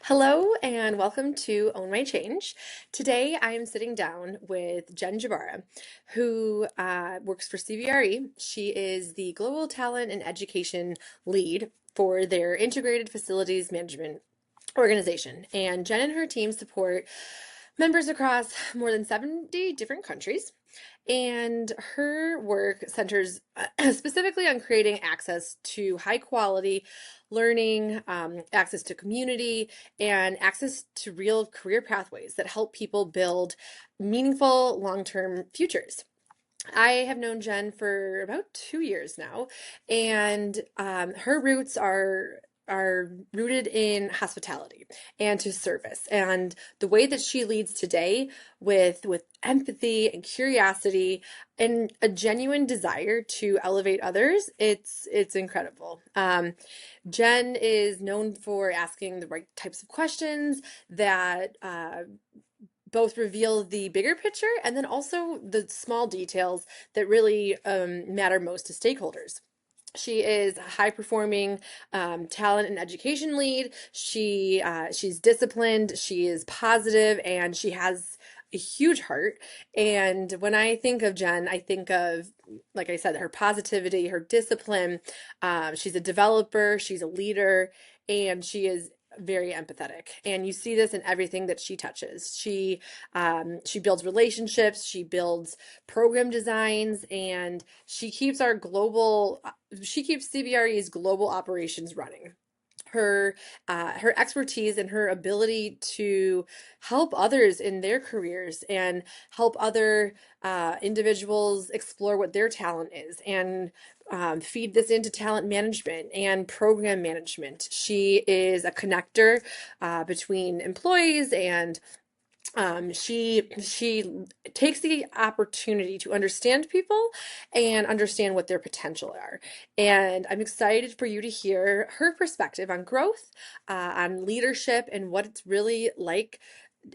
Hello and welcome to Own My Change. Today I am sitting down with Jenn Jabara, who works for CBRE. She is the Global Talent and Education Lead for their Integrated Facilities Management organization. And Jenn and her team support members across more than 70 different countries. And her work centers specifically on creating access to high quality learning, access to community, and access to real career pathways that help people build meaningful long term futures. I have known Jenn for about 2 years now, and her roots are rooted in hospitality and to service. And the way that she leads today with empathy and curiosity and a genuine desire to elevate others, it's incredible. Jenn is known for asking the right types of questions that both reveal the bigger picture and then also the small details that really matter most to stakeholders. She is a high performing talent and education lead. She's disciplined, she is positive, and she has a huge heart. And when I think of Jenn, I think of, like I said, her positivity, her discipline. She's a developer, she's a leader, and she is very empathetic, and you see this in everything that she touches. She builds relationships, she builds program designs, and she keeps CBRE's global operations running. Her expertise and her ability to help others in their careers and help other individuals explore what their talent is and feed this into talent management and program management. She is a connector between employees and she takes the opportunity to understand people and understand what their potential are. And I'm excited for you to hear her perspective on growth, on leadership, and what it's really like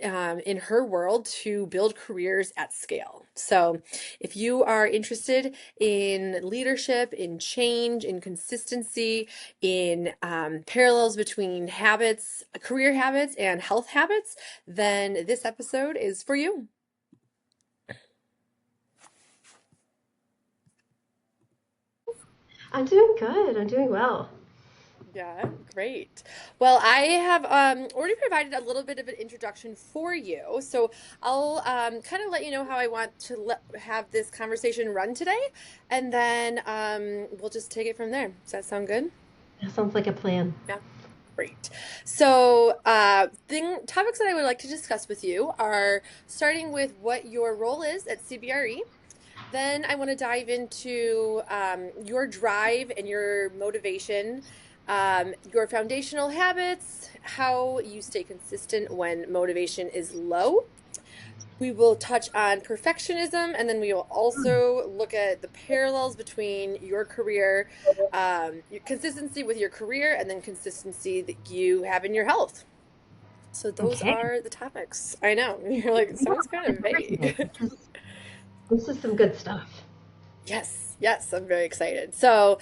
in her world to build careers at scale. So, if you are interested in leadership, in change, in consistency, in parallels between habits, career habits, and health habits, then this episode is for you. I'm doing good. I'm doing well. Yeah, great. Well, I have already provided a little bit of an introduction for you, so I'll kind of let you know how I want to have this conversation run today, and then we'll just take it from there. Does that sound good? That sounds like a plan. Yeah, great. So, topics that I would like to discuss with you are starting with what your role is at CBRE. Then I want to dive into your drive and your motivation, your foundational habits, how you stay consistent when motivation is low. We will touch on perfectionism, and then we will also look at the parallels between your career, your consistency with your career, and then consistency that you have in your health. So those Okay. are the topics. I know. You're like, it Yeah, sounds kind I'm of excited. vague. This is some good stuff. Yes, yes, I'm very excited. So,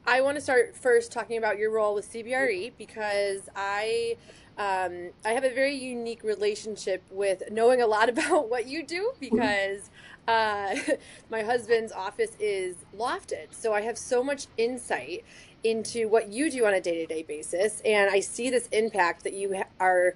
I want to start first talking about your role with CBRE because I have a very unique relationship with knowing a lot about what you do because uh, my husband's office is lofted, so I have so much insight into what you do on a day-to-day basis, and I see this impact that you are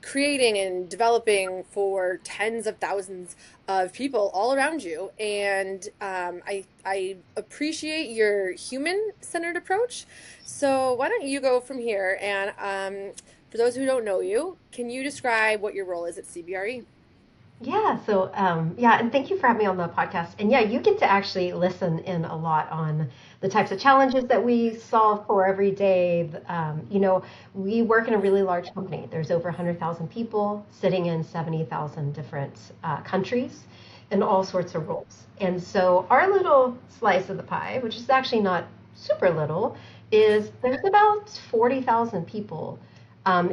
creating and developing for tens of thousands of people all around you. And I appreciate your human centered approach. So why don't you go from here? And for those who don't know you, can you describe what your role is at CBRE? Yeah, and thank you for having me on the podcast. And yeah, you get to actually listen in a lot on the types of challenges that we solve for every day. We work in a really large company. There's over 100,000 people sitting in 70,000 different countries in all sorts of roles. And so our little slice of the pie, which is actually not super little, is there's about 40,000 people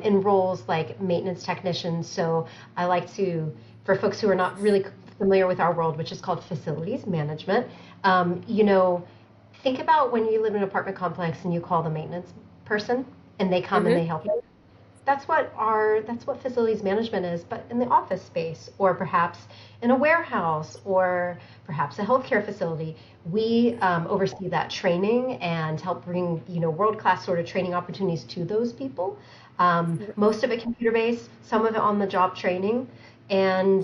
in roles like maintenance technicians. So I like to, for folks who are not really familiar with our world, which is called facilities management, um, you know, think about when you live in an apartment complex and you call the maintenance person and they come and Mm-hmm. they help you. That's what facilities management is, but in the office space, or perhaps in a warehouse, or perhaps a healthcare facility. We oversee that training and help bring world-class sort of training opportunities to those people. Most of it computer-based, some of it on-the-job training, and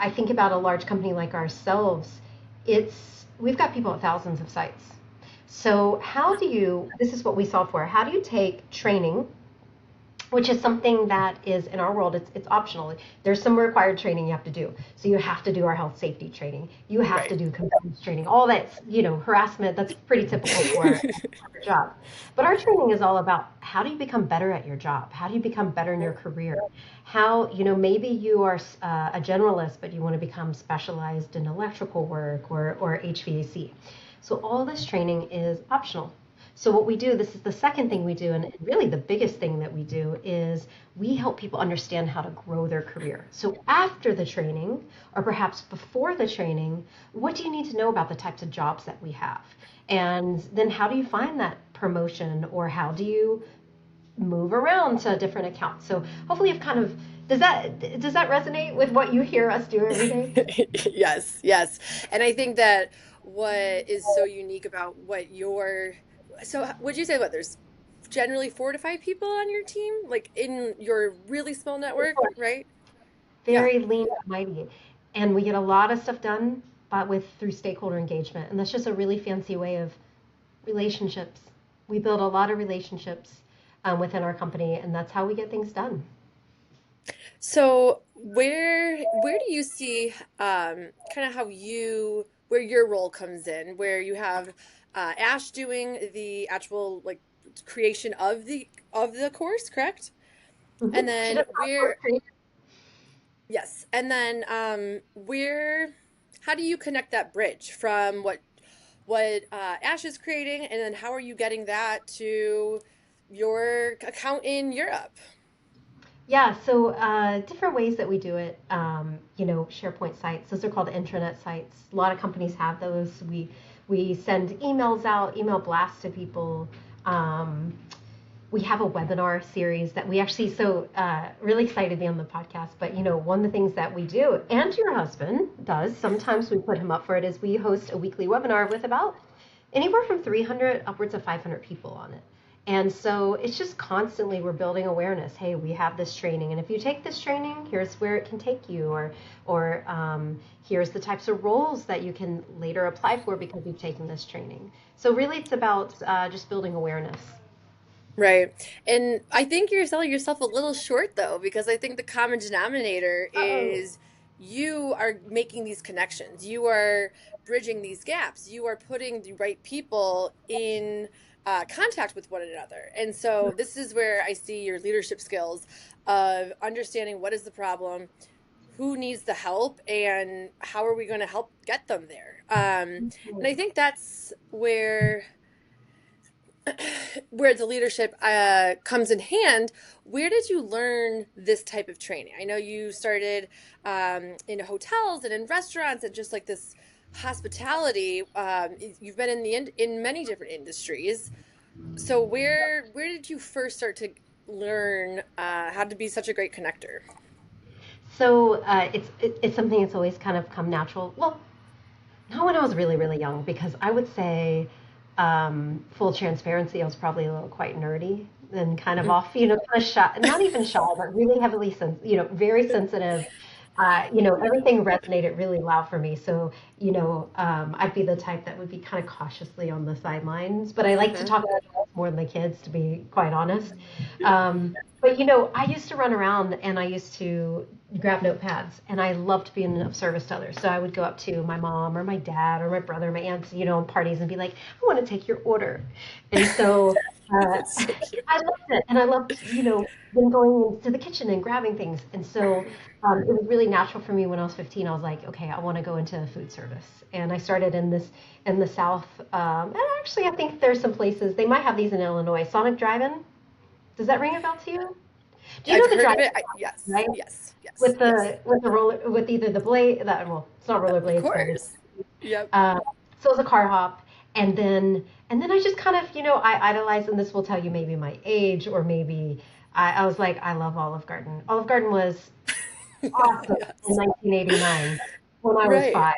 I think about a large company like ourselves. We've got people at thousands of sites. So this is what we solve for. How do you take training, which is something that is in our world, it's optional. There's some required training you have to do. So you have to do our health safety training. You have to Right. do compliance training. All that's, harassment, that's pretty typical for our job. But our training is all about how do you become better at your job? How do you become better in your career? How, maybe you are a generalist, but you want to become specialized in electrical work or HVAC. So all this training is optional. So what we do, this is the second thing we do, and really the biggest thing that we do is we help people understand how to grow their career. So after the training, or perhaps before the training, what do you need to know about the types of jobs that we have? And then how do you find that promotion, or how do you move around to different accounts? So hopefully you've kind of, does that resonate with what you hear us do every day? Yes, yes. And I think that what is so unique about so would you say what there's generally 4 to 5 people on your team, like in your really small network, right? Yeah. Very lean and mighty. And we get a lot of stuff done, but through stakeholder engagement. And that's just a really fancy way of relationships. We build a lot of relationships within our company, and that's how we get things done. So where do you see kind of where your role comes in, where you have Ash doing the actual like creation of the course, correct? And She then does a lot of work. yes, and then how do you connect that bridge from what Ash is creating, and then how are you getting that to your account in Europe? Yeah, so different ways that we do it. SharePoint sites. Those are called intranet sites. A lot of companies have those. We send emails out, email blasts to people. Um, we have a webinar series that we actually really excited to be on the podcast. But one of the things that we do, and your husband does, sometimes we put him up for it, is we host a weekly webinar with about anywhere from 300 upwards of 500 people on it. And so it's just constantly we're building awareness. Hey, we have this training, and if you take this training, here's where it can take you, or here's the types of roles that you can later apply for because you've taken this training. So really, it's about just building awareness. Right. And I think you're selling yourself a little short though, because I think the common denominator Uh-oh. is you are making these connections. You are bridging these gaps. You are putting the right people in contact with one another. And so this is where I see your leadership skills of understanding what is the problem, who needs the help, and how are we going to help get them there. And I think that's where the leadership comes in hand. Where did you learn this type of training? I know you started in hotels and in restaurants and just like this hospitality. You've been in many different industries. So where did you first start to learn how to be such a great connector? So it's something that's always kind of come natural. Well, not when I was really, really young, because I would say, full transparency, I was probably a little quite nerdy and kind of off, kind of shy, not even shy, but really heavily, very sensitive. Everything resonated really loud for me. So, I'd be the type that would be kind of cautiously on the sidelines, but I like to Uh-huh. talk about adults more than the kids, to be quite honest. But I used to run around and I used to grab notepads, and I loved being of service to others. So I would go up to my mom or my dad or my brother or my aunts, in parties, and be like, I want to take your order. And so That's so cute. I loved it. And I loved, then going into the kitchen and grabbing things. And so it was really natural for me when I was 15. I was like, okay, I want to go into food service. And I started in the South. And actually, I think there's some places, they might have these in Illinois. Sonic Drive-In. Does that ring a bell to you? Do you I've know the heard of drive-in, it. Yes, right? yes, yes, yes. With the roller, with either the blade, well, it's not roller Of blades, but it's course. Yep. uh, so it was a car hop, and then And then I just kind of, I idolized, and this will tell you maybe my age, or maybe I was like, I love Olive Garden. Olive Garden was awesome in Yes. 1989 when I was Right. 5.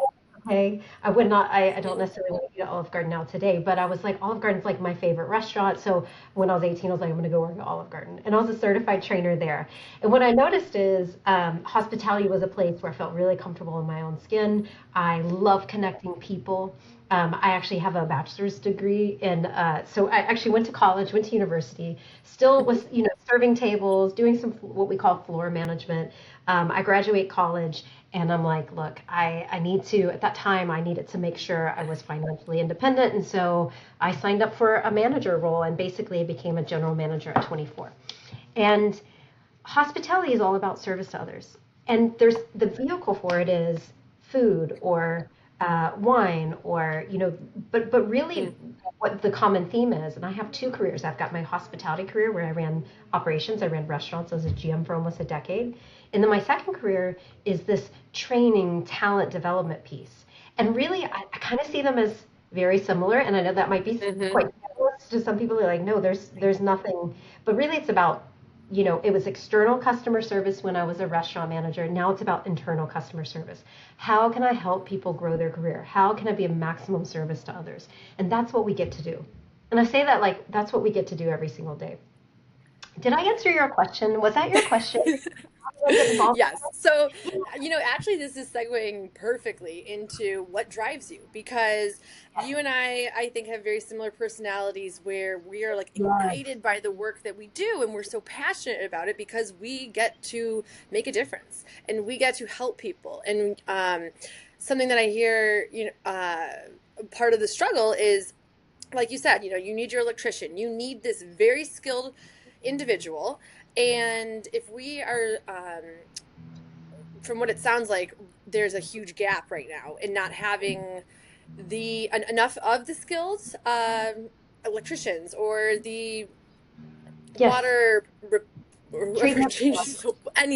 Okay, I would not. I don't necessarily want to eat at Olive Garden now today, but I was like, Olive Garden's like my favorite restaurant. So when I was 18, I was like, I'm going to go work at Olive Garden, and I was a certified trainer there. And what I noticed is hospitality was a place where I felt really comfortable in my own skin. I love connecting people. I actually have a bachelor's degree, and so I actually went to college, went to university, still Mhm. was, serving tables, doing some what we call floor management. I graduate college, and I'm like, look, I need to, at that time, I needed to make sure I was financially independent. And so I signed up for a manager role and basically became a general manager at 24. And hospitality is all about service to others. And there's the vehicle for it is food or wine or but really what the common theme is. And I have two careers. I've got my hospitality career where I ran operations. I ran restaurants as a GM for almost a decade. And then my second career is this training talent development piece. And really, I kind of see them as very similar. And I know that might be Mhm. quite to some people. They're like, no, there's nothing. But really, it's about it was external customer service when I was a restaurant manager. Now it's about internal customer service. How can I help people grow their career? How can I be a maximum service to others? And that's what we get to do. And I say that like that's what we get to do every single day. Did I answer your question? Was that your question? How do I get involved? Yes. So, actually, this is segueing perfectly into what drives you because you and I think, have very similar personalities where we are like Yes. ignited by the work that we do and we're so passionate about it because we get to make a difference and we get to help people. And something that I hear, part of the struggle is like you said, you need your electrician. You need this very skilled individual. And if we are, from what it sounds like, there's a huge gap right now in not having enough of the skilled electricians or the Yes. water or whoever Treatment. changes You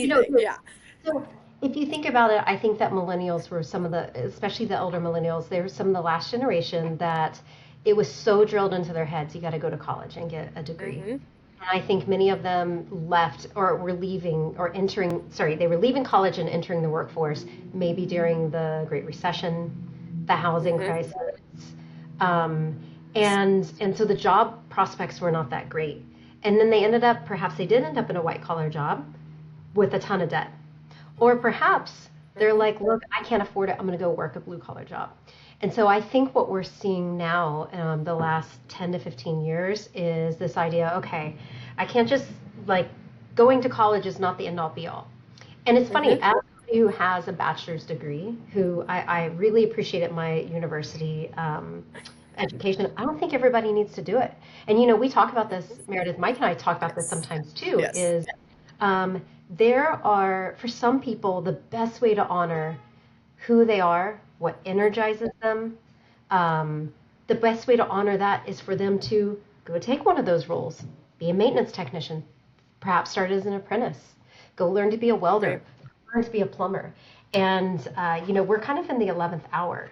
know, anything. Yeah. so if you think about it, I think that millennials were some of the, especially the older millennials, they were some of the last generation that it was so drilled into their heads, you got to go to college and get a degree. Hmm. And I think many of them left or were leaving or entering, sorry, they were leaving college and entering the workforce maybe during the Great Recession, the housing Hmm. crisis. Um, and so the job prospects were not that great. And then they ended up, perhaps they did end up in a white collar job with a ton of debt. Or perhaps they're Hmm. like, look, I can't afford it. I'm going to go work a blue collar job. And so I think what we're seeing now, the last 10 to 15 years, is this idea okay, I can't just like going to college is not the end all be all. And it's funny, Hmm. as somebody who has a bachelor's degree, who I really appreciate at my university education, I don't think everybody needs to do it. And we talk about this, Meredith, Mike and I talk about this Yes. sometimes too, Yes. is there are, for some people, the best way to honor who they are, what energizes them. The best way to honor that is for them to go take one of those roles, be a maintenance technician, perhaps start as an apprentice, go learn to be a welder, Right. learn to be a plumber. And, we're kind of in the 11th hour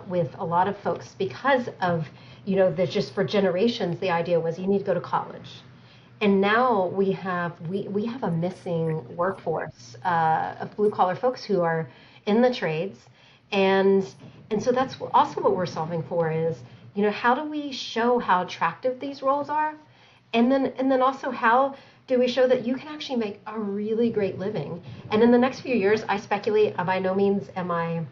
with a lot of folks because of, there's just for generations, the idea was you need to go to college. And now we have a missing workforce of blue collar folks who are in the trades, and so that's also what we're solving for is how do we show how attractive these roles are, and then also how do we show that you can actually make a really great living. And in the next few years, I speculate. By no means am I.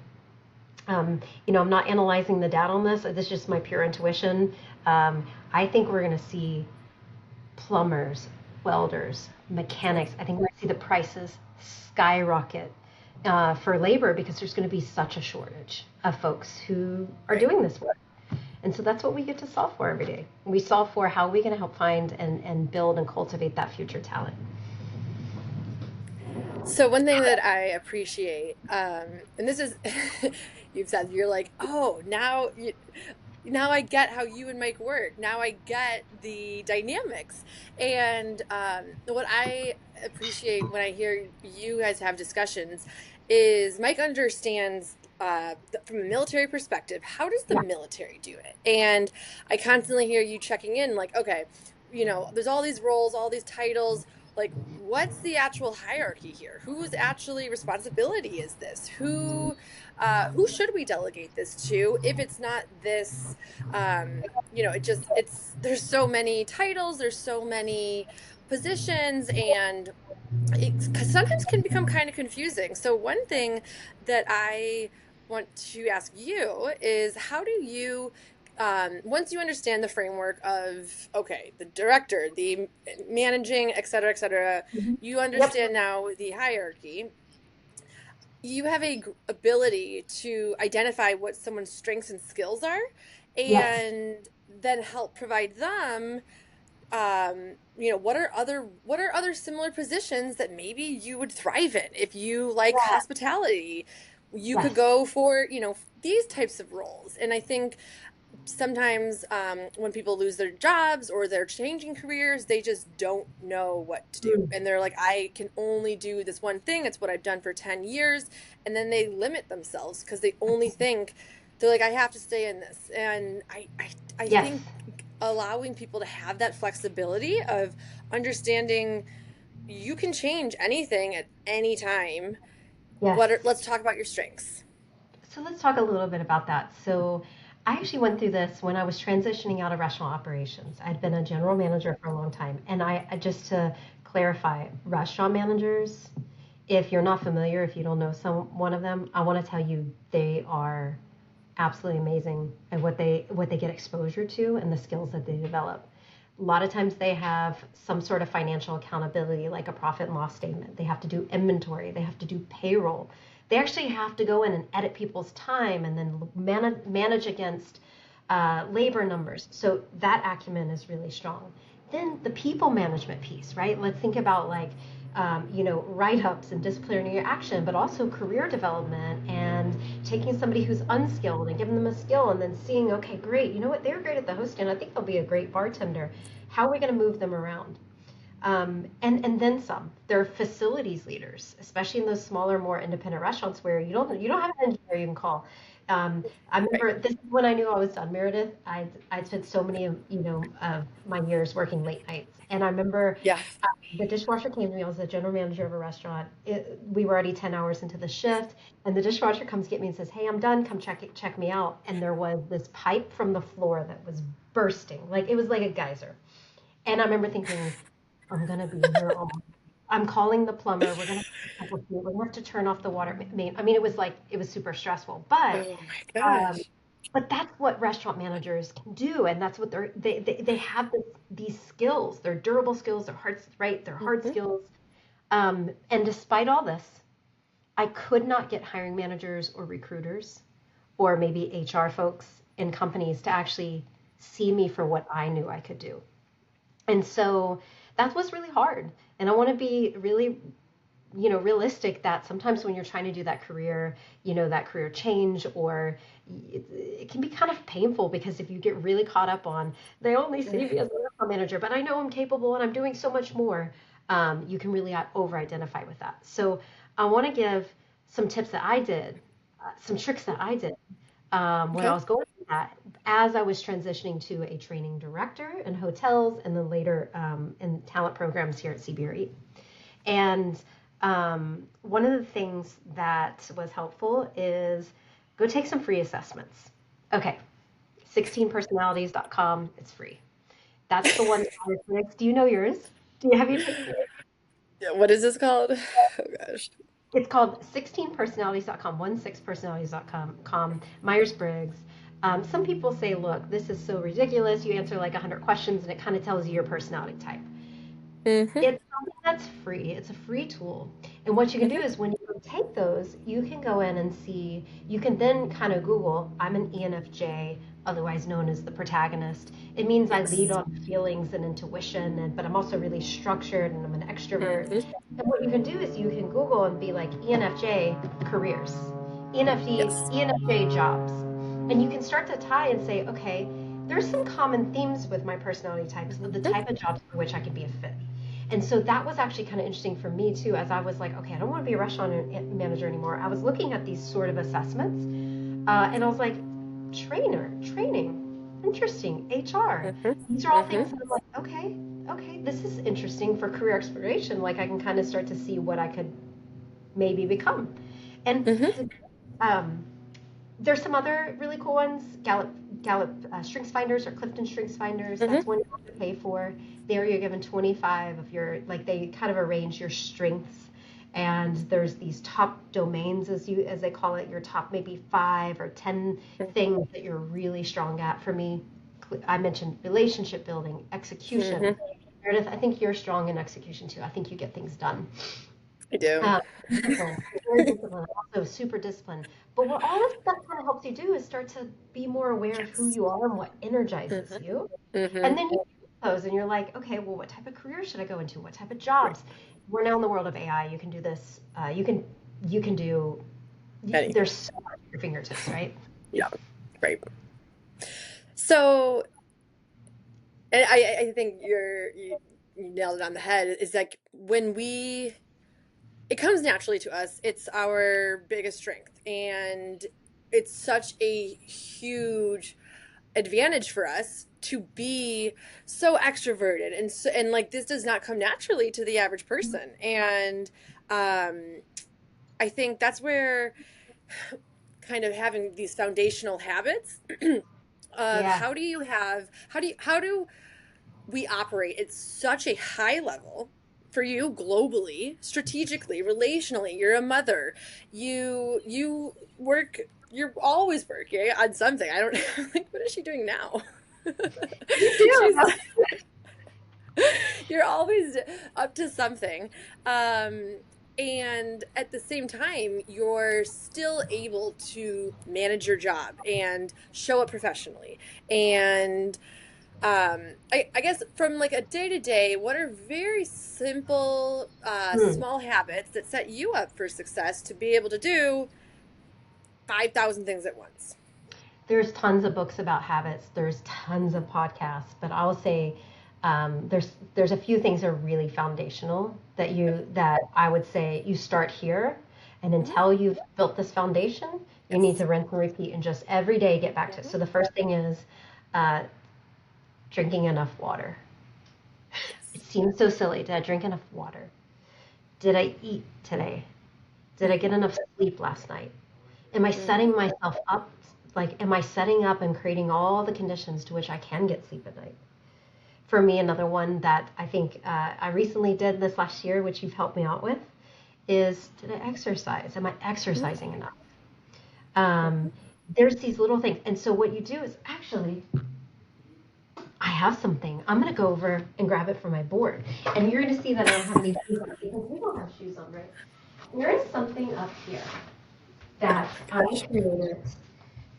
I'm not analyzing the data on this. This is just my pure intuition. I think we're going to see plumbers, welders, mechanics. I think we're going to see the prices skyrocket for labor because there's going to be such a shortage of folks who are Right. doing this work. And so that's what we get to solve for every day. We solve for how are we going to help find and build and cultivate that future talent. So one thing that I appreciate, and this is, you've said you're like, oh, now I get how you and Mike work. Now I get the dynamics, and what I appreciate when I hear you guys have discussions is Mike understands. from a military perspective, how does the Yeah. military do it? And I constantly hear you checking in, like, okay, there's all these roles, all these titles. Like, what's the actual hierarchy here? Whose actually responsibility is this? Who should we delegate this to? If it's not this, there's so many titles, there's so many positions, and it sometimes can become kind of confusing. So one thing that I want to ask you is, how do you, once you understand the framework of, okay, the director, the managing, et cetera, Mhm. you Yep. understand now the hierarchy, you have a ability to identify what someone's strengths and skills are, Yes. and then help provide them, what are other similar positions that maybe you would thrive in? If you like Yeah. hospitality, you could Yes. go for, these types of roles. And I think sometimes, when people lose their jobs or they're changing careers, they just don't know what to do. Mm. And they're like, I can only do this one thing. It's what I've done for 10 years. And then they limit themselves because they only think, they're like, I have to stay in this. And I Yes. think allowing people to have that flexibility of understanding you can change anything at any time. Yes. Let's talk about your strengths. So let's talk a little bit about that. So I actually went through this when I was transitioning out of restaurant operations. I'd been a general manager for a long time. And just to clarify, restaurant managers, if you're not familiar, if you don't know one of them, I want to tell you they are absolutely amazing at what they get exposure to and the skills that they develop. A lot of times they have some sort of financial accountability, like a profit and loss statement. They have to do inventory. They have to do payroll. They actually have to go in and edit people's time and then manage against labor numbers. So that acumen is really strong. Then the people management piece, right? Let's think about like, write-ups and disciplinary action, but also career development and taking somebody who's unskilled and giving them a skill and then seeing, okay, great, you know what, they're great at the hosting. I think they'll be a great bartender. How are we going to move them around? And then some. They're facilities leaders, especially in those smaller, more independent restaurants where you don't have an engineer you can call. I Right. remember this is when I knew I was done, Meredith. I'd spent so many of my years working late nights, and I remember Yeah. the dishwasher came to me. I was the general manager of a restaurant. We were already 10 hours into the shift, and the dishwasher comes get me and says, "Hey, I'm done. Come check me out." And there was this pipe from the floor that was bursting, like it was like a geyser. And I remember thinking, I'm gonna be here all. I'm calling the plumber. We're gonna have to turn off the water main. I mean, it was super stressful, Oh my um, gosh. but that's what restaurant managers can do, and that's what they have these skills. They're durable skills. They're hard, right? They're hard Hmm. skills. And despite all this, I could not get hiring managers or recruiters or maybe HR folks in companies to actually see me for what I knew I could do. And so that was really hard. And I want to be really, realistic that sometimes when you're trying to do that career, that career change, or it can be kind of painful because if you get really caught up on, they only see me as a restaurant manager, but I know I'm capable and I'm doing so much more, you can really over identify with that. So I want to give some tips that I did, some tricks that I did when I Okay. was going through that, as I was transitioning to a training director in hotels and then later in talent programs here at CBRE. And one of the things that was helpful is go take some free assessments. Okay, 16personalities.com, it's free. That's the one. Do you know yours? Have you taken it? Yeah, what is this called? Oh gosh. It's called 16personalities.com, 16personalities.com, Myers-Briggs. Some people say, look, this is so ridiculous. You answer like 100 questions and it kind of tells you your personality type. Hmm. It's something that's free. It's a free tool. And what you can do Hmm. is when you go take those, you can go in and see, you can then kind of Google, I'm an ENFJ, otherwise known as the protagonist. It means I lead Yes. on feelings and intuition, but I'm also really structured and I'm an extrovert. Hmm. And what you can do is you can Google and be like ENFJ careers, Yes. ENFJ jobs. And you can start to tie and say, okay, there's some common themes with my personality types, with the type of jobs for which I could be a fit. And so that was actually kind of interesting for me too, as I was like, okay, I don't want to be a restaurant manager anymore. I was looking at these sort of assessments, and I was like, training, interesting, HR. Mhm. These are all things Mhm. that I'm like, okay, this is interesting for career exploration. Like I can kind of start to see what I could maybe become. And Mhm. um, there's some other really cool ones. Gallup Strengths Finders or Clifton Strengths Finders. Mhm. That's one you have to pay for. There you're given 25 of your, like they kind of arrange your strengths. And there's these top domains, as they call it, your top maybe 5 or 10 things that you're really strong at. For me, I mentioned relationship building, execution. Mhm. Meredith, I think you're strong in execution too. I think you get things done. I do. Discipline, very disciplined, also super disciplined. But what all this stuff kind of helps you do is start to be more aware of who Yes. you are and what energizes Mhm. you. And Mhm. then you do those and you're like, okay, well, what type of career should I go into? What type of Right. jobs? We're now in the world of AI. You can do this. You can do. Anything. There's so much at your fingertips, right? Yeah. Right. So, and I think you nailed it on the head. Is like when we it comes naturally to us. It's our biggest strength, and it's such a huge advantage for us to be so extroverted and like this does not come naturally to the average person. And um I think that's where kind of having these foundational habits of Yeah. how do we operate at such a high level for you globally, strategically, relationally. You're a mother. You work. You're always working on something. I don't like. What is she doing now? You do. She's. You're always up to something. Um, and at the same time, you're still able to manage your job and show up professionally. And I guess from like a day to day, what are very simple, Hmm. small habits that set you up for success to be able to do 5,000 things at once? There's tons of books about habits. There's tons of podcasts, but I'll say there's a few things that are really foundational that I would say you start here, and Mhm. until you've built this foundation, you need Yes. to rinse and repeat and just every day get back to it. Mhm. So the first thing is uh, drinking enough water. It Yes. seems so silly. Did I drink enough water? Did I eat today? Did I get Mhm. enough sleep last night? Am I setting Mhm. myself up? Like, am I setting up and creating all the conditions to which I can get sleep at night? For me, another one that I think I recently did this last year, which you've helped me out with, is did I exercise? Am I Mhm. exercising enough? Mhm. Um, there's these little things. And so what you do is actually, I have something. I'm going to go over and grab it from my board. And you're going to see that I don't have any shoes on because we don't have shoes on, right? There is something up here that I created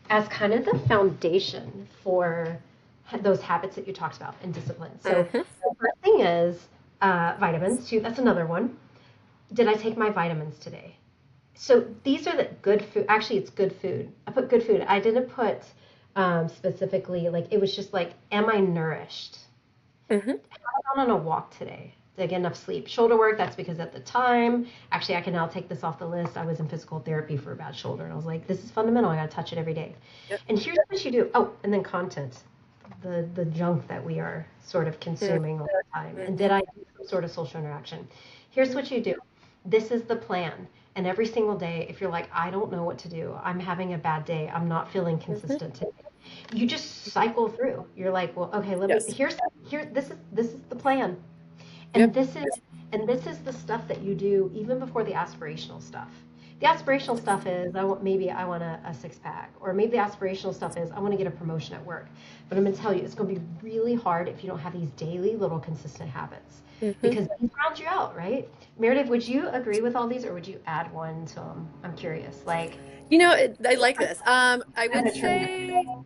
as kind of the foundation for those habits that you talked about and discipline. So Mhm. the first thing is vitamins. Too. That's another one. Did I take my vitamins today? So these are the good food. Actually, it's good food. I put good food. I didn't put specifically like it was just like, am I nourished? Mhm. I went on a walk today. Did I get enough sleep? Shoulder work, that's because at the time, actually, I can now take this off the list. I was in physical therapy for a bad shoulder, and I was like, this is fundamental. I got to touch it every day. Yep. And here's what you do. Oh, and then content, the junk that we are sort of consuming all the time. And did Mhm. I do some sort of social interaction? Here's Mhm. what you do. This is the plan. And every single day, if you're like, I don't know what to do, I'm having a bad day, I'm not feeling Mhm. consistent today, you just cycle through. You're like, well, okay, let me Yes. here this is the plan. And Yep. this is the stuff that you do even before the aspirational stuff. The aspirational stuff is maybe I want a six pack, or maybe the aspirational stuff is I want to get a promotion at work. But I'm going to tell you, it's going to be really hard if you don't have these daily little consistent habits, Mhm. because these round you out, right? Meredith, would you agree with all these, or would you add one to them? I'm curious. Like, I like this. I I'm would gonna try say that.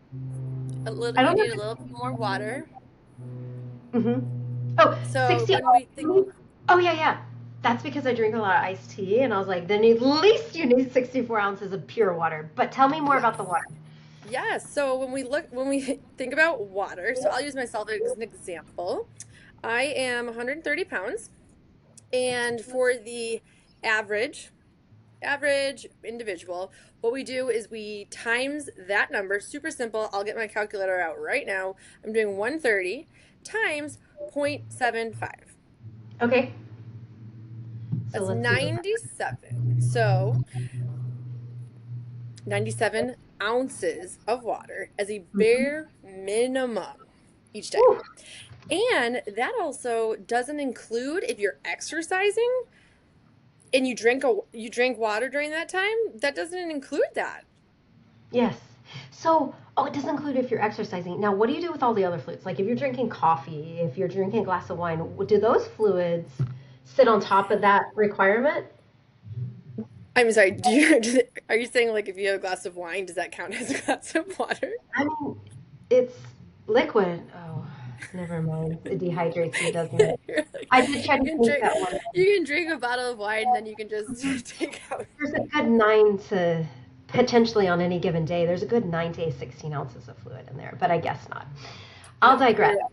a little. I You don't need a know. little bit more water. Oh, So 60. when we think, Oh, yeah, yeah. That's because I drink a lot of iced tea, and I was like, then at least you need 64 ounces of pure water. But tell me more yes, about the water. yes. So when we think about water, so I'll use myself as an example. I am 130 pounds. And for the average, average individual, what we do is we times that number, super simple. I'll get my calculator out right now. I'm doing 130 times 0.75. Okay. So That's let's see what 97. So 97 ounces of water as a Mhm. bare minimum each day. Whew. And that also doesn't include if you're exercising and you drink water during that time, that doesn't include that. Yes. So, oh, it does include if you're exercising. Now, what do you do with all the other fluids? Like if you're drinking coffee, if you're drinking a glass of wine, do those fluids sit on top of that requirement? I'm sorry, are you saying like if you have a glass of wine, does that count as a glass of water? I mean, it's liquid. Oh, never mind. It dehydrates you, doesn't it? You're like, I did try you to can think drink that one. you can drink a bottle of wine and then you can just take out. There's a good 9 to potentially on any given day. There's a good 9 to 16 ounces of fluid in there, but I guess not. I'll No, digress. you're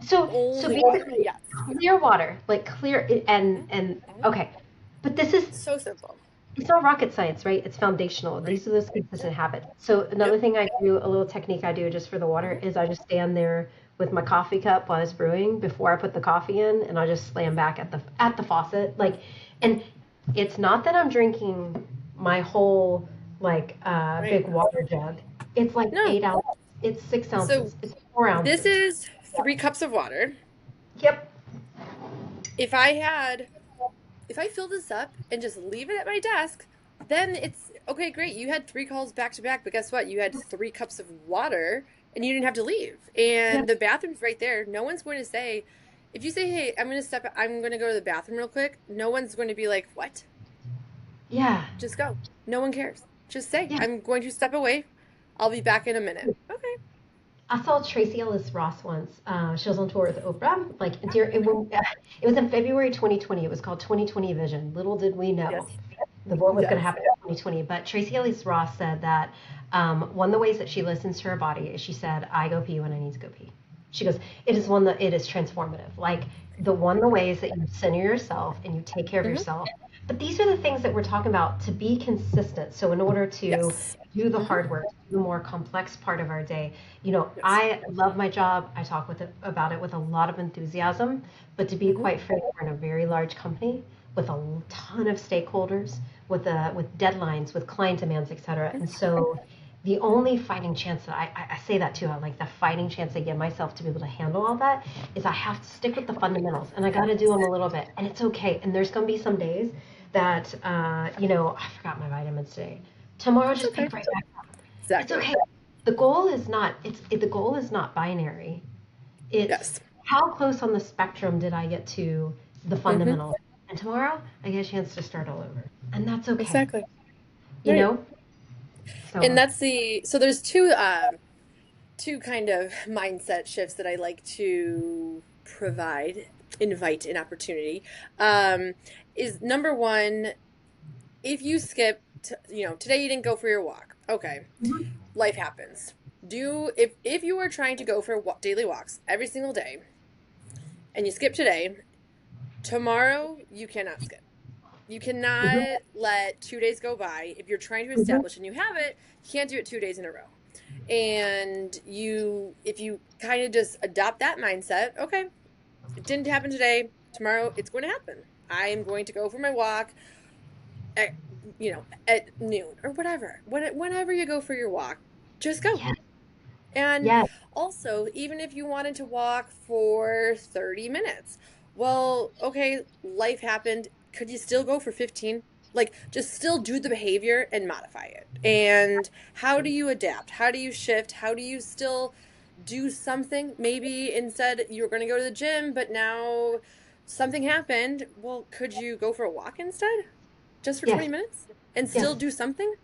So only water. basically, Yes. clear water, like clear and Mhm. okay, but this is So simple. it's not rocket science, right? It's foundational. Right. These are those consistent habits. So another Yep. thing I do, a little technique I do just for the water Mhm. is I just stand there with my coffee cup while it's brewing before I put the coffee in, and I just slam back at the faucet. Like, and it's not that I'm drinking my whole like Right. big water jug. It's like No. 8 ounces. It's six So ounces. It's 4 ounces. this is Yeah. 3 cups of water. Yep. If I had if I fill this up and just leave it at my desk, then it's okay, great. You had 3 calls back to back, but guess what? You had 3 cups of water and you didn't have to leave. Yep. And the bathroom's right there. No one's going to say, if you say, hey, I'm going to go to the bathroom real quick, no one's going to be like, what? Yeah. Just go. No one cares. Just say, Yeah. I'm going to step away. I'll be back in a minute. Okay. I saw Tracy Ellis Ross once. She was on tour with Oprah. It was in February 2020. It was called 2020 Vision. Little did we know Yes. what was going to Yes. happen in 2020. But Tracy Ellis Ross said that one of the ways that she listens to her body is she said, "I go pee when I need to go pee." She goes, "It is one that it is transformative. Like the ways that you center yourself and you take care of Hmm. yourself." But these are the things that we're talking about to be consistent. So in order to Yes. do the Hmm. hard work, do the more complex part of our day, you know, Yes. I love my job. I talk about it with a lot of enthusiasm, but to be Hmm. quite frank, we're in a very large company with a ton of stakeholders, with deadlines, with client demands, et cetera. And so the only fighting chance that I say that too, I like the fighting chance I give myself to be able to handle all that is I have to stick with the fundamentals and I got to do them a little bit. And it's okay. And there's going to be some days that, I forgot my vitamins today. Tomorrow, It's just okay. pick right back up. It's Exactly. okay. The goal is not binary. It's Yes. how close on the spectrum did I get to the Hmm. fundamentals? And tomorrow I get a chance to start all over. And that's okay. Exactly. You Right. know? And So that's the so there's two kind of mindset shifts that I like to invite an opportunity. Um, is number one, if you skip, today you didn't go for your walk. Okay, mhm. life happens. If you are trying to go for daily walks every single day and you skip today, tomorrow you cannot skip. You Mhm. cannot let 2 days go by. If you're trying to Mhm. establish a new habit, you can't do it 2 days in a row. And if you kind of just adopt that mindset, okay, it didn't happen today, tomorrow it's going to happen. I am going to go for my walk at, at noon or whatever. Whenever you go for your walk, just go. Yes. And Yes. also, even if you wanted to walk for 30 minutes, well, okay, life happened. Could you still go for 15? Like, just still do the behavior and modify it. And how do you adapt? How do you shift? How do you still do something? Maybe instead you were going to go to the gym, but now something happened. Well, could you go for a walk instead? Just for Yes. 20 minutes? And Yes. still do something?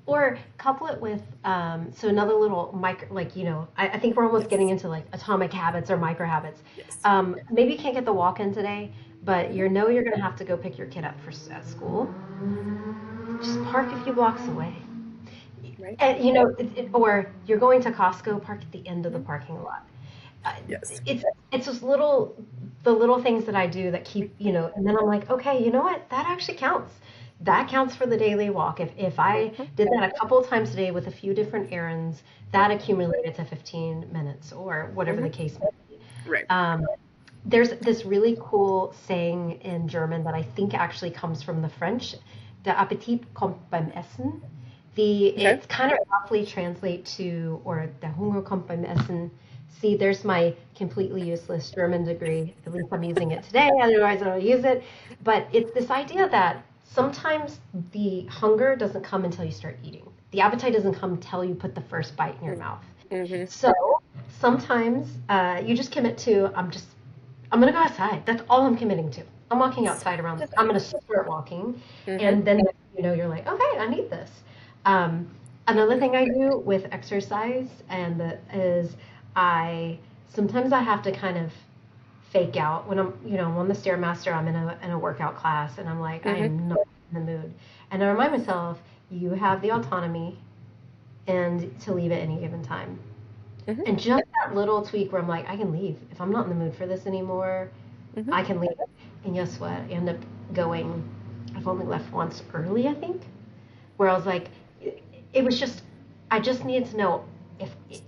Or couple it with so another little micro, like I think we're almost getting Yes. into like atomic habits or micro habits. Yes. Maybe you can't get the walk in today, but Hmm. you're going to have to go pick your kid up at school. Just park a few blocks away. Right? And or you're going to Costco, park at the end of the Hmm. parking lot. Yes. It's just the little things that I do that keep, and then I'm like, okay, you know what? That actually counts. That counts for the daily walk. If I Mhm. did that a couple of times a day with a few different errands, that accumulated to 15 minutes or whatever the Mhm. case may be. Right. Um, there's this really cool saying in German that I think actually comes from the French. Der Appetit kommt beim Essen. Okay. It's kind of roughly translate to, or der Hunger kommt beim Essen. See, there's my completely useless German degree. At least I'm using it today, otherwise I don't use it. But it's this idea that sometimes the hunger doesn't come until you start eating. The appetite doesn't come until you put the first bite in your mouth. Mm-hmm. So sometimes you just commit to, I'm gonna go outside. That's all I'm committing to. I'm walking outside around. I'm gonna start walking, Mm-hmm. and then you're like, okay, I need this. Um, Another thing I do with exercise is I sometimes I have to kind of fake out when I'm on the stairmaster. I'm in a workout class, and I'm like, I Mm-hmm. am not in the mood, and I remind myself, you have the autonomy and to leave at any given time. Mm-hmm. And just that little tweak where I'm like, I can leave. If I'm not in the mood for this anymore, Mm-hmm. I can leave. And guess what? I end up going, I've only left once early, I think, where I was like, it was just, I just needed to know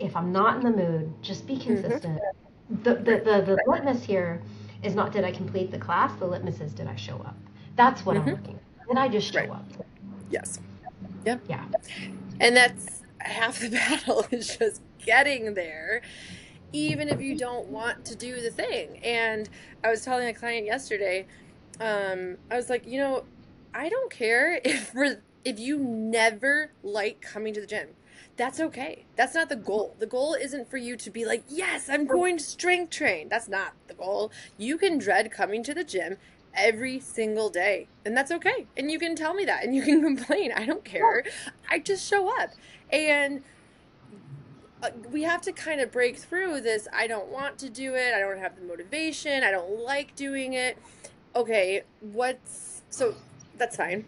if I'm not in the mood, just be Mm-hmm. consistent. Right. The litmus here is not did I complete the class, the litmus is did I show up. That's what I'm Mm-hmm. looking at. Did I just Right. show up? Yes. Yep. Yeah. And that's half the battle is just getting there, even if you don't want to do the thing. And I was telling a client yesterday, I was like, I don't care if you never like coming to the gym. That's okay. That's not the goal. The goal isn't for you to be like, yes, I'm going to strength train. That's not the goal. You can dread coming to the gym every single day, and that's okay. And you can tell me that, and you can complain. I don't care. I just show up. And we have to kind of break through this. I don't want to do it. I don't have the motivation. I don't like doing it. Okay, so that's fine.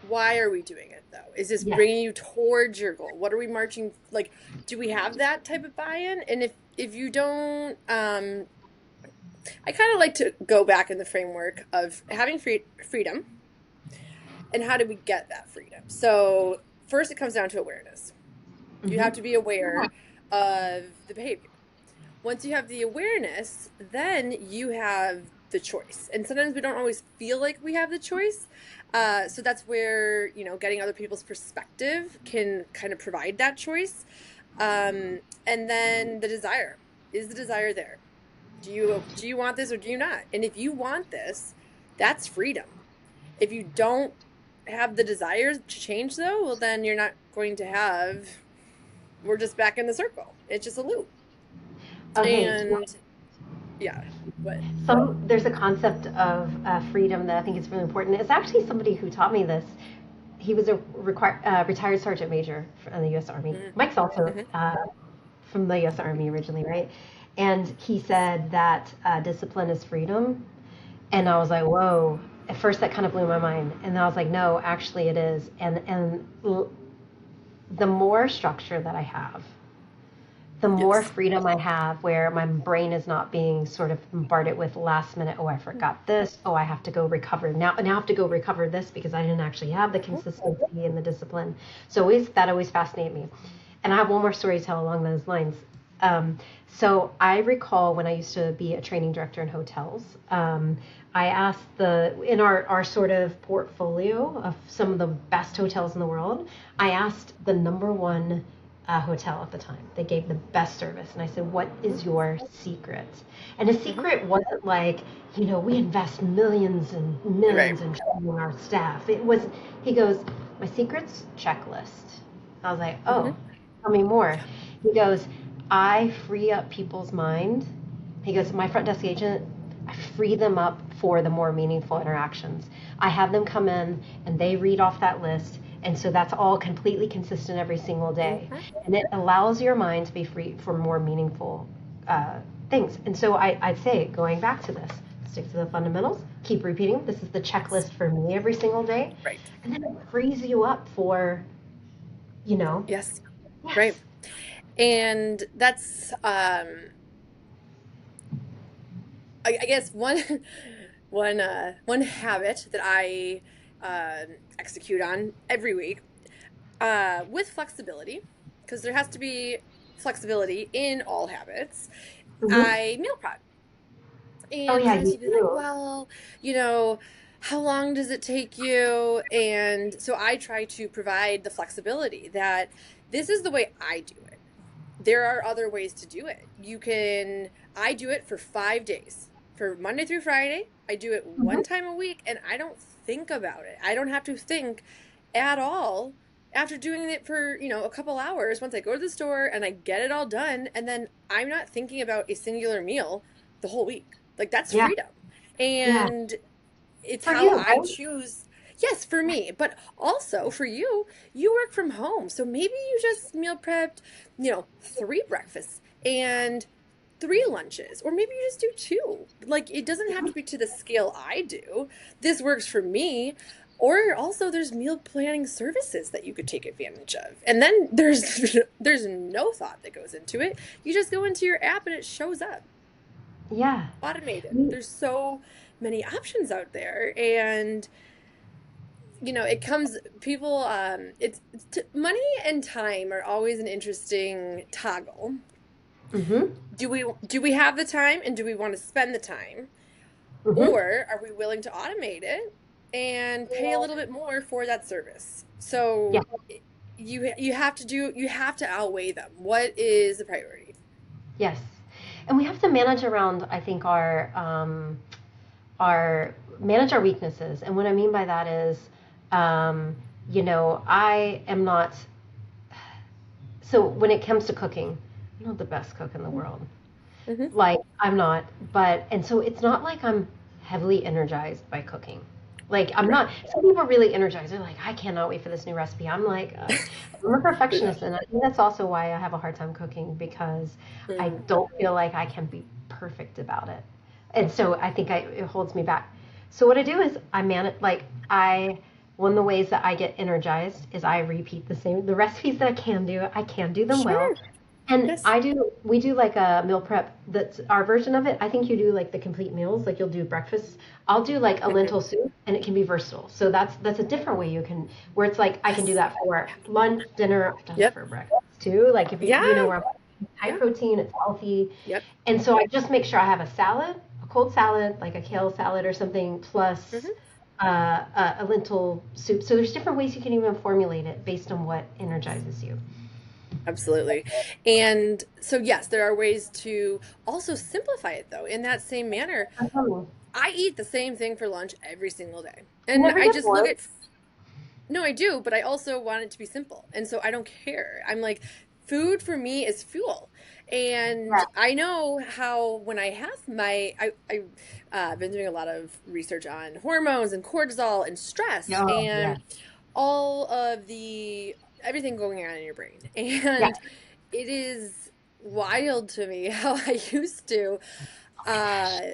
Why are we doing it though? Is this Yes. bringing you towards your goal? What are we marching, like, do we have that type of buy-in? And if you don't, I kind of like to go back in the framework of having freedom, and how do we get that freedom? So first it comes down to awareness. You Mm-hmm. have to be aware of the behavior. Once you have the awareness, then you have the choice. And sometimes we don't always feel like we have the choice. So that's where, getting other people's perspective can kind of provide that choice. And then the desire. Is the desire there? Do you want this or do you not? And if you want this, that's freedom. If you don't have the desire to change though, well then you're not going to have, we're just back in the circle. It's just a loop. Okay. And yeah, but There's a concept of freedom that I think is really important. It's actually somebody who taught me this. He was a retired sergeant major in the U.S. Army. mm-hmm. Mike's also Mm-hmm. from the U.S. Army originally, right? And he said that discipline is freedom. And I was like, whoa. At first, that kind of blew my mind. And then I was like, no, actually, it is. And the more structure that I have, the more Yes. freedom I have where my brain is not being sort of bombarded with last minute, oh, I forgot this. Oh, I have to go recover now. And I have to go recover this because I didn't actually have the consistency and the discipline. So that always fascinated me. And I have one more story to tell along those lines. So I recall when I used to be a training director in hotels, I asked in our sort of portfolio of some of the best hotels in the world, I asked the number one hotel at the time. They gave the best service. And I said, what is your secret? And his Mm-hmm. secret wasn't like, we invest millions and Right. millions in training our staff. He goes, my secret's checklist. I was like, Mm-hmm. oh, tell me more. He goes, I free up people's mind. He goes, my front desk agent, I free them up for the more meaningful interactions. I have them come in and they read off that list. And so that's all completely consistent every single day. Mm-hmm. And it allows your mind to be free for more meaningful things. And so I'd say, going back to this, stick to the fundamentals, keep repeating. This is the checklist for me every single day. Right. And then it frees you up for, Yes. yes. Right. And that's I guess one habit that I execute on every week with flexibility, because there has to be flexibility in all habits. Hmm. I meal prep. Oh And yeah, friends you would be like, do. well, you know, how long does it take you? And so I try to provide the flexibility that this is the way I do it. There are other ways to do it. I do it for 5 days. For Monday through Friday, I do it Hmm. one time a week and I don't think about it. I don't have to think at all after doing it for, a couple hours. Once I go to the store and I get it all done, and then I'm not thinking about a singular meal the whole week. Like that's Yeah, freedom. yeah. And it's For how you, I right? choose. Yes, for me, but also for you, you work from home. So maybe you just meal prepped, 3 breakfasts and 3 lunches, or maybe you just do two. Like it doesn't have to be to the scale I do. This works for me. Or also there's meal planning services that you could take advantage of. And then there's there's no thought that goes into it. You just go into your app and it shows up Yeah. automated. We- There's so many options out there, and it comes people. Money and time are always an interesting toggle. Mhm. Do we have the time, and do we want to spend the time, Mhm. or are we willing to automate it and pay a little bit more for that service? Yeah. So you have to outweigh them. What is the priority? Yes. And we have to manage around, I think, our manage our weaknesses. And what I mean by that is, um, I am not. So when it comes to cooking, I'm not the best cook in the world. Mm-hmm. Like I'm not, but and so it's not like I'm heavily energized by cooking. Like I'm Right. not. Some people are really energized. They're like, I cannot wait for this new recipe. I'm like, I'm a Yeah. perfectionist, and I think that's also why I have a hard time cooking because I Mm. don't feel like I can be perfect about it, and so I think it holds me back. So what I do is I man it like I. One of the ways that I get energized is I repeat the recipes that I can do them well. Sure. And Yes. we do like a meal prep. That's our version of it. I think you do like the complete meals, like you'll do breakfast. I'll do like a Hmm. lentil soup, and it can be versatile. So that's a different way you can, where it's like I can do Yes. that for lunch, dinner. I've done it Yep. for breakfast too. Like if you know Yeah. where I'm high Yeah. protein, it's healthy, Yep. and so I just make sure I have a salad, a cold salad, like a kale salad or something, plus Hmm. a lentil soup. So there's different ways you can even formulate it based on what energizes you. Absolutely. And so, yes, there are ways to also simplify it, though, in that same manner. Oh, I eat the same thing for lunch every single day. you And never I get just look bored. at, no, I do, but I also want it to be simple. And so I don't care. I'm like, food for me is fuel. And Yeah. I know how when I have I've been doing a lot of research on hormones and cortisol and stress Oh, yeah. and all of the everything going on in your brain. Yeah. And it is wild to me how I used to Oh my uh gosh.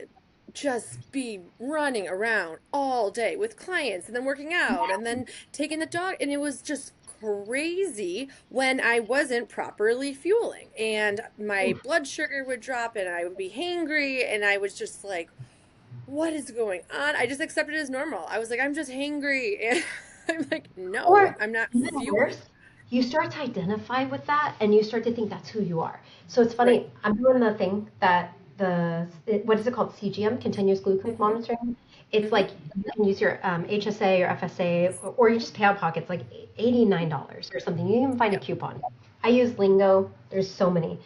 just be running around all day with clients and then working out and then taking the dog, and it was just crazy when I wasn't properly fueling, and my Oof. blood sugar would drop and I would be hangry, and I was just like, what is going on? I just accepted it as normal. I was like, I'm just hangry. And I'm like, no, Or I'm not even fueling. worse, you start to identify with that and you start to think that's who you are. So it's Right. funny, I'm doing the thing that what is it called? CGM, continuous glucose Hmm. monitoring. It's Hmm. like you can use your HSA or FSA, or you just pay out of pocket. It's like $89 or something. You even find a Yep. coupon. I use Lingo. There's so many.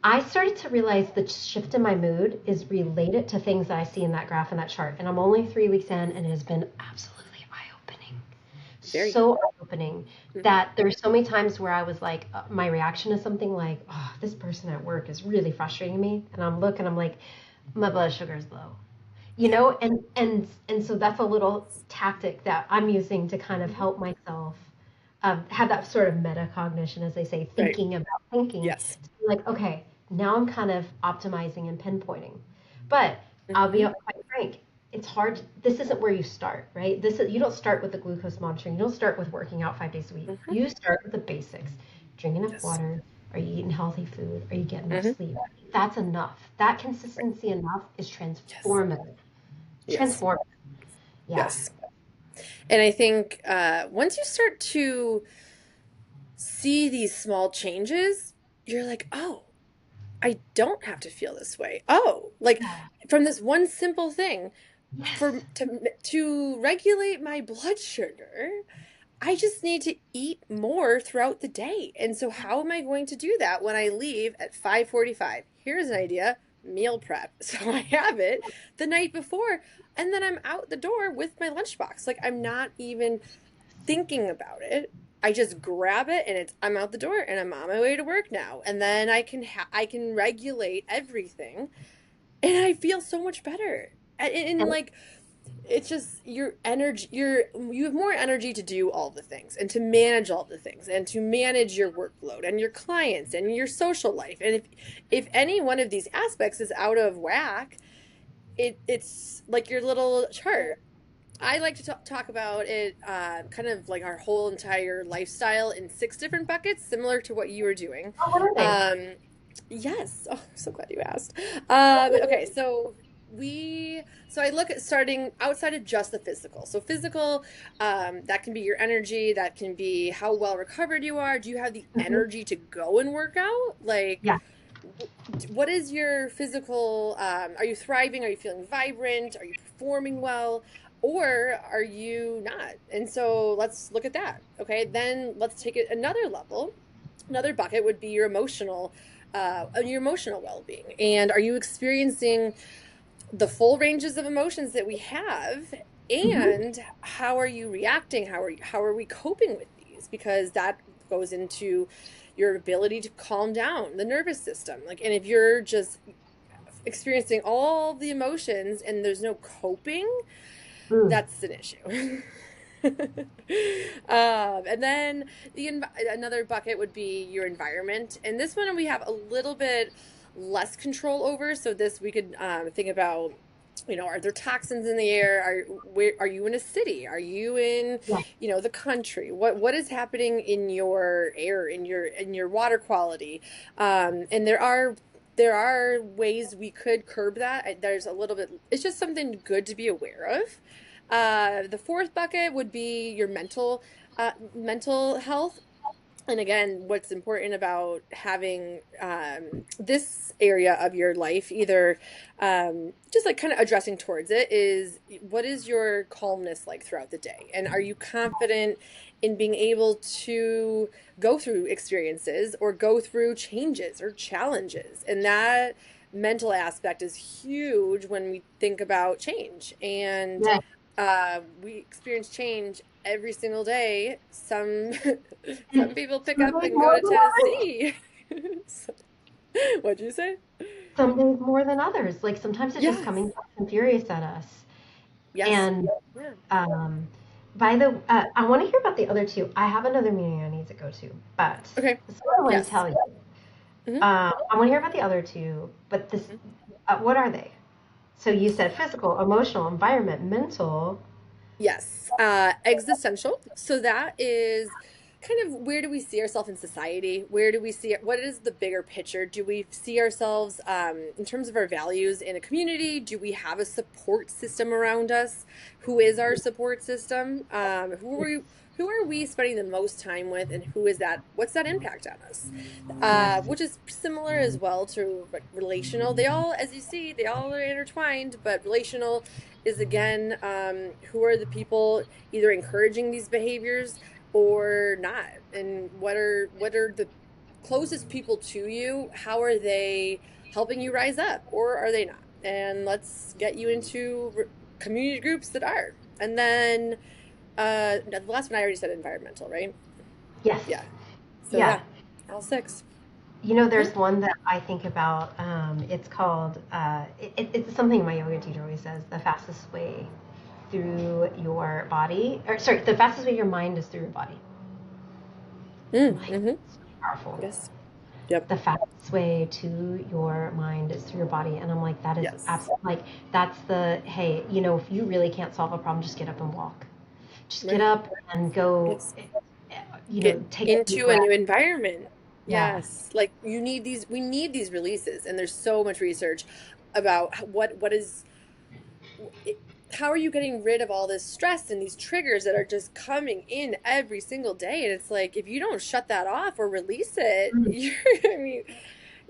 I started to realize the shift in my mood is related to things that I see in that graph and that chart. And I'm only 3 weeks in, and it has been absolutely eye-opening. Very. So eye-opening Hmm. that there's so many times where I was like, my reaction is something like, oh, this person at work is really frustrating me. And I'm like, my blood sugar is low. Yeah. And so that's a little tactic that I'm using to kind of Hmm. help myself have that sort of metacognition, as they say, Right. thinking about thinking. Yes. Like, okay, now I'm kind of optimizing and pinpointing. But I'll be Hmm. quite frank, it's hard. This isn't where you start, right? You don't start with the glucose monitoring. You don't start with working out 5 days a week. Hmm. You start with the basics. Drink enough Yes. water, Are you eating healthy food? Are you getting enough Hmm. sleep? That's enough. That Right. consistency enough is Yes. transformative. Yes. Transformative. Yeah. Yes. And I think once you start to see these small changes, you're like, oh, I don't have to feel this way. Oh, like Yeah. from this one simple thing, Yes. to regulate my blood sugar, I just need to eat more throughout the day. And so how am I going to do that when I leave at 5:45? Here's an idea, meal prep. So I have it the night before and then I'm out the door with my lunchbox. Like I'm not even thinking about it. I just grab it and it's I'm out the door and I'm on my way to work now. And then I can regulate everything and I feel so much better. And And like it's just your energy you have more energy to do all the things and to manage all the things and to manage your workload and your clients and your social life. And if any one of these aspects is out of whack, it's like your little chart. I like to talk about it kind of like our whole entire lifestyle in six different buckets, similar to what you were doing. oh, what are they? Um, yes. Oh, I'm so glad you asked. Okay, so I look at starting outside of just the physical. So physical, that can be your energy, that can be how well recovered you are. Do you have the Mhm. energy to go and work out? Like, Yeah. what is your physical are you thriving, are you feeling vibrant, are you performing well, or are you not? And so let's look at that. Okay, then let's take it another level. Another bucket would be your emotional well-being, and are you experiencing the full ranges of emotions that we have, Hmm. and how are you reacting, how are we coping with these, because that goes into your ability to calm down the nervous system. Like, and if you're just experiencing all the emotions and there's no coping, Mm. that's an issue. And then another bucket would be your environment, and this one we have a little bit less control over. So this we could think about. Are there toxins in the air? Are you in a city? Are you in, Yeah. the country? What is happening in your air, in your water quality? And there are ways we could curb that. There's a little bit. It's just something good to be aware of. The fourth bucket would be your mental health. And again, what's important about having this area of your life, either just like kind of addressing towards it, is what is your calmness like throughout the day? And are you confident in being able to go through experiences or go through changes or challenges? And that mental aspect is huge when we think about change. And Yeah. we experience change every single day. Some And people pick some up days and go more to than others. Tennessee. So- what'd you say? Some days more than others. Like sometimes it's just Yes. coming fast and furious at us. Yes. And Yeah. um, I want to hear about the other two. I have another meeting I need to go to, but Okay. this is what I want to Yes. tell you. Hmm. I want to hear about the other two, but what are they? So you said physical, emotional, environment, mental. Yes, existential. So that is kind of where do we see ourselves in society? Where do we see what is the bigger picture? Do we see ourselves in terms of our values in a community? Do we have a support system around us? Who is our support system? Who are we spending the most time with, and who is that? What's that impact on us? Yes. Which is similar as well to relational. They all, as you see, they all are intertwined, but relational is again, who are the people either encouraging these behaviors or not, and what are the closest people to you? How are they helping you rise up, or are they not? And let's get you into community groups that are. And then the last one I already said environmental, right? Yes. Yeah. So Yeah. yeah, all six. There's one that I think about. It's called, it's something my yoga teacher always says, the fastest way through your body, or sorry, the fastest way your mind is through your body. I'm like, Mm-hmm. it's powerful. Yes. Yep. The fastest way to your mind is through your body. And I'm like, that is Yes. absolutely, like, hey, if you really can't solve a problem, just get up and walk. Just get Right. up and go, Yes. you know, Get take a deep into a breath. new environment. Yeah. Yes, like you need these, we need these releases, and there's so much research about what is it, how are you getting rid of all this stress and these triggers that are just coming in every single day? And it's like if you don't shut that off or release it, Mm. you're, I mean,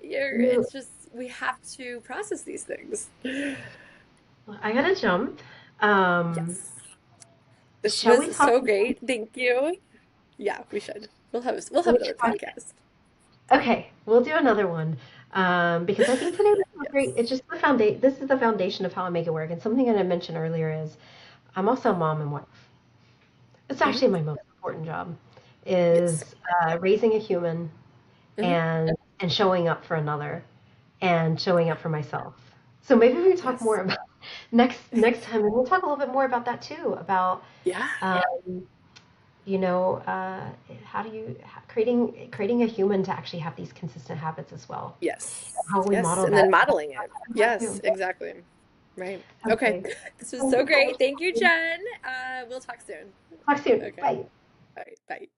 you're, You, it's just we have to process these things. I gotta jump. Um, Yes. This shall we was talk so again? great. Thank you. Yeah, we should. We'll have Which another podcast? podcast. Okay, we'll do another one. Because I think today was so great. Yes. It's just the foundation. This is the foundation of how I make it work. And something that I mentioned earlier is I'm also a mom and wife. It's Hmm. actually my most important job Yes. is raising a human Hmm. and showing up for another and showing up for myself. So maybe we can talk more Yes. about next time, and we'll talk a little bit more about that too, about Yeah. um, you know, how do you creating a human to actually have these consistent habits as well. Yes. How we Yes. model And that then modeling it. Yes, too. exactly. Right. Okay. Okay. This was Thank so you so great. much. Thank you, Jen. We'll talk soon. Talk soon. Okay. Bye. All right. Bye.